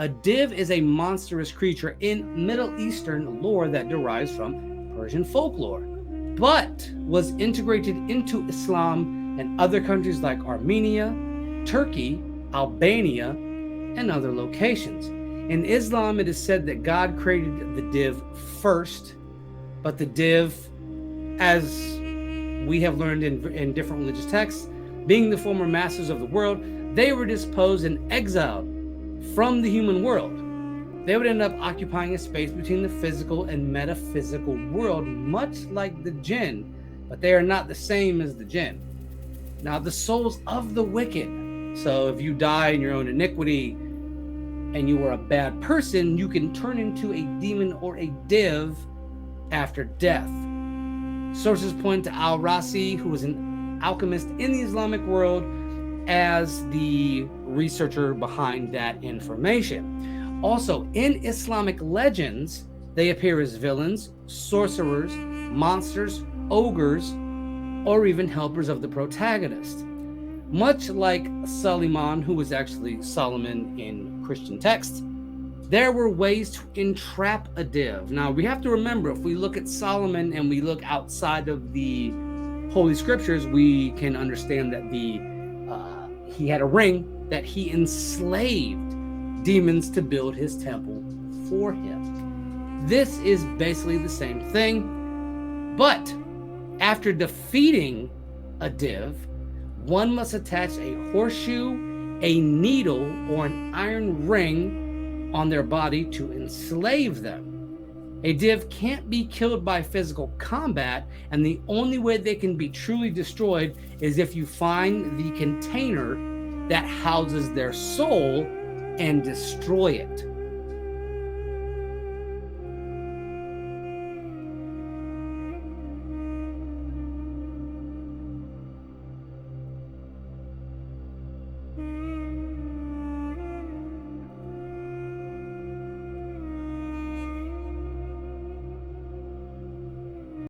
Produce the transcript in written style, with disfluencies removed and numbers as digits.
A div is a monstrous creature in Middle Eastern lore that derives from Persian folklore, but was integrated into Islam and other countries like Armenia, Turkey, Albania, and other locations. In Islam, it is said that God created the div first, but the div, as we have learned in different religious texts, being the former masters of the world, they were disposed and exiled from the human world. They would end up occupying a space between the physical and metaphysical world, much like the jinn, but they are not the same as the jinn. Now, the souls of the wicked. So if you die in your own iniquity and you are a bad person, you can turn into a demon or a div after death. Sources point to Al-Rasi, who was an alchemist in the Islamic world, as the researcher behind that information. Also, in Islamic legends, they appear as villains, sorcerers, monsters, ogres, or even helpers of the protagonist. Much like Suleiman, who was actually Solomon in Christian texts, there were ways to entrap a div. Now, we have to remember, if we look at Solomon and we look outside of the Holy Scriptures, we can understand that he had a ring that he enslaved demons to build his temple for him. This is basically the same thing, but after defeating a div, one must attach a horseshoe, a needle, or an iron ring on their body to enslave them. A div can't be killed by physical combat, and the only way they can be truly destroyed is if you find the container that houses their soul and destroy it.